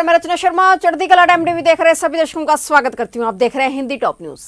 नमस्कार, मैं रचना शर्मा। चढ़ती कला टाइम टीवी देख रहे सभी दर्शकों का स्वागत करती हूं। आप देख रहे हैं हिंदी टॉप न्यूज।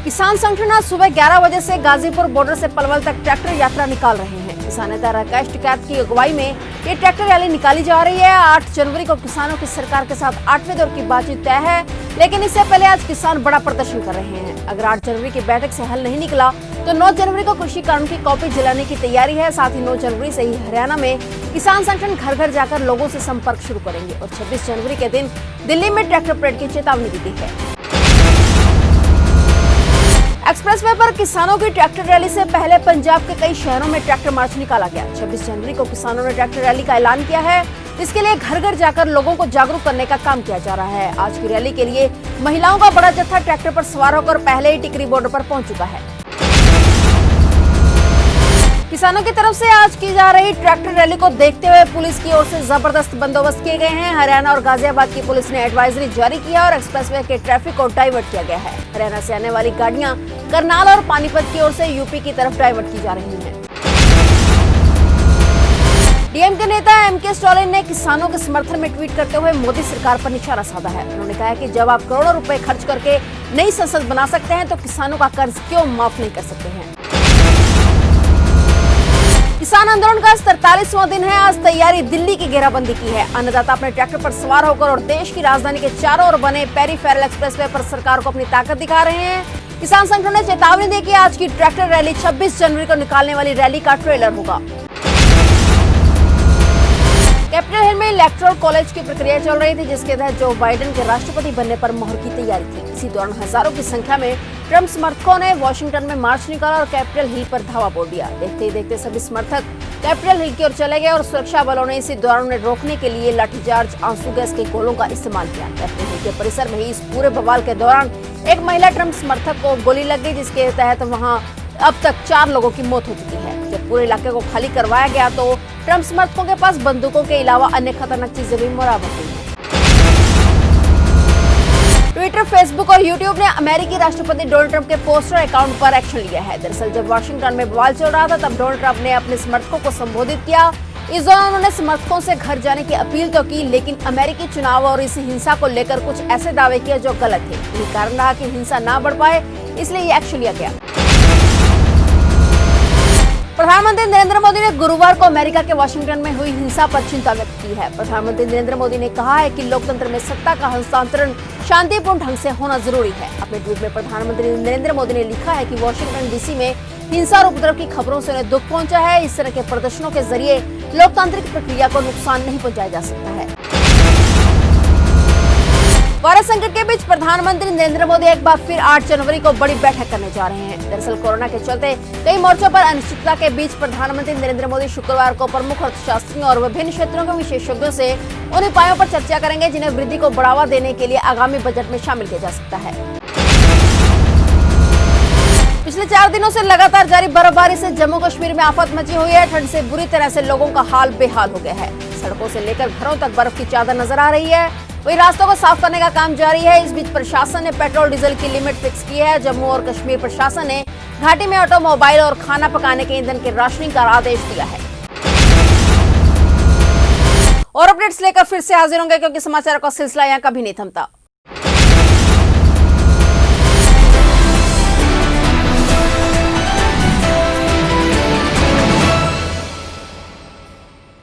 किसान संगठन आज सुबह 11 बजे से गाजीपुर बॉर्डर से पलवल तक ट्रैक्टर यात्रा निकाल रहे हैं। किसान नेता राकेश टिकैत की अगुवाई में ये ट्रैक्टर रैली निकाली जा रही है। 8 जनवरी को किसानों की सरकार के साथ 8वें दौर की बातचीत तय है, लेकिन इससे पहले आज किसान बड़ा प्रदर्शन कर रहे हैं। अगर 8 जनवरी की बैठक से हल नहीं निकला तो 9 जनवरी को कृषि कानून की कॉपी जलाने की तैयारी है। साथ ही 9 जनवरी से ही हरियाणा में किसान संगठन घर घर जाकर लोगों से संपर्क शुरू करेंगे और 26 जनवरी के दिन दिल्ली में ट्रैक्टर परेड की चेतावनी भी दी है। एक्सप्रेसवे पर किसानों की ट्रैक्टर रैली से पहले पंजाब के कई शहरों में ट्रैक्टर मार्च निकाला गया। 26 जनवरी को किसानों ने ट्रैक्टर रैली का ऐलान किया है। इसके लिए घर घर जाकर लोगों को जागरूक करने का काम किया जा रहा है। आज की रैली के लिए महिलाओं का बड़ा जत्था ट्रैक्टर पर सवार होकर पहले ही टिकरी बॉर्डर पर पहुंच चुका है। किसानों की तरफ से आज की जा रही ट्रैक्टर रैली को देखते हुए पुलिस की ओर से जबरदस्त बंदोबस्त किए गए हैं। हरियाणा और गाजियाबाद की पुलिस ने एडवाइजरी जारी किया और एक्सप्रेसवे के ट्रैफिक को डाइवर्ट किया गया है। हरियाणा से आने वाली गाड़ियां करनाल और पानीपत की ओर से यूपी की तरफ डाइवर्ट की जा रही हैं। डीएम के नेता एमके स्टालिन ने किसानों के समर्थन में ट्वीट करते हुए मोदी सरकार पर निशाना साधा है। उन्होंने कहा है कि जब आप करोड़ों रुपए खर्च करके नई संसद बना सकते हैं तो किसानों का कर्ज क्यों माफ नहीं कर सकते हैं। किसान आंदोलन का 43वां दिन है। आज तैयारी दिल्ली की घेराबंदी की है। अन्नदाता अपने ट्रैक्टर पर सवार होकर और देश की राजधानी के चारों ओर बने पेरीफेरल एक्सप्रेसवे पर सरकार को अपनी ताकत दिखा रहे हैं। किसान संगठन ने चेतावनी दी कि आज की ट्रैक्टर रैली 26 जनवरी को निकालने वाली रैली का ट्रेलर होगा। कैपिटल हिल में इलेक्टोरल कॉलेज की प्रक्रिया चल रही थी, जिसके तहत जो बाइडेन के राष्ट्रपति बनने पर मोहर की तैयारी थी। इसी दौरान हजारों की संख्या में ट्रंप समर्थकों ने वॉशिंगटन में मार्च निकाला और कैपिटल हिल पर धावा बोल दिया। देखते ही देखते सभी समर्थक कैपिटल हिल की ओर चले गए और सुरक्षा बलों ने इसी दौरान उन्हें रोकने के लिए लाठीचार्ज, आंसू गैस के गोलों का इस्तेमाल किया। कैपिटल हिल के परिसर में ही इस पूरे बवाल के दौरान एक महिला ट्रंप समर्थक को गोली लग गई, जिसके तहत वहां अब तक 4 लोगों की मौत हो चुकी है। जब पूरे इलाके को खाली करवाया गया तो ट्रंप समर्थकों के पास बंदूकों के अलावा अन्य खतरनाक चीजें भी बरामद हुई हैं। ट्विटर, फेसबुक और यूट्यूब ने अमेरिकी राष्ट्रपति डोनाल्ड ट्रंप के पोस्टर अकाउंट पर एक्शन लिया है। दरअसल जब वाशिंगटन में बवाल चल रहा था तब डोनाल्ड ट्रंप ने अपने समर्थकों को संबोधित किया। इस दौरान उन्होंने समर्थकों से घर जाने की अपील तो की, लेकिन अमेरिकी चुनाव और इस हिंसा को लेकर कुछ ऐसे दावे किए जो गलत थे। यही कारण रहा कि हिंसा न बढ़ पाए, इसलिए ये एक्शन लिया गया। प्रधानमंत्री नरेंद्र मोदी ने गुरुवार को अमेरिका के वाशिंगटन में हुई हिंसा पर चिंता व्यक्त की है। प्रधानमंत्री नरेंद्र मोदी ने कहा है कि लोकतंत्र में सत्ता का हस्तांतरण शांतिपूर्ण ढंग से होना जरूरी है। अपने ट्वीट में प्रधानमंत्री नरेंद्र मोदी ने लिखा है कि वाशिंगटन डीसी में हिंसा और उपद्रव की खबरों से उन्हें दुख पहुंचा है। इस तरह के प्रदर्शनों के जरिए लोकतांत्रिक प्रक्रिया को नुकसान नहीं पहुंचाया जा सकता है। वायरस संकट के बीच प्रधानमंत्री नरेंद्र मोदी एक बार फिर 8 जनवरी को बड़ी बैठक करने जा रहे हैं। दरअसल कोरोना के चलते कई मोर्चों पर अनिश्चितता के बीच प्रधानमंत्री नरेंद्र मोदी शुक्रवार को प्रमुख अर्थशास्त्रियों और विभिन्न क्षेत्रों के विशेषज्ञों से उन उपायों पर चर्चा करेंगे जिन्हें वृद्धि को बढ़ावा देने के लिए आगामी बजट में शामिल किया जा सकता है। पिछले 4 दिनों से लगातार जारी बर्फबारी से जम्मू कश्मीर में आफत मची हुई है। ठंड से बुरी तरह से लोगों का हाल बेहाल हो गया है। सड़कों से लेकर घरों तक बर्फ की चादर नजर आ रही है। वही रास्तों को साफ करने का काम जारी है। इस बीच प्रशासन ने पेट्रोल डीजल की लिमिट फिक्स की है। जम्मू और कश्मीर प्रशासन ने घाटी में ऑटोमोबाइल और खाना पकाने के ईंधन के राशनिंग का आदेश दिया है। और अपडेट्स लेकर फिर से हाजिर होंगे, क्योंकि समाचार का सिलसिला यहाँ कभी नहीं थमता।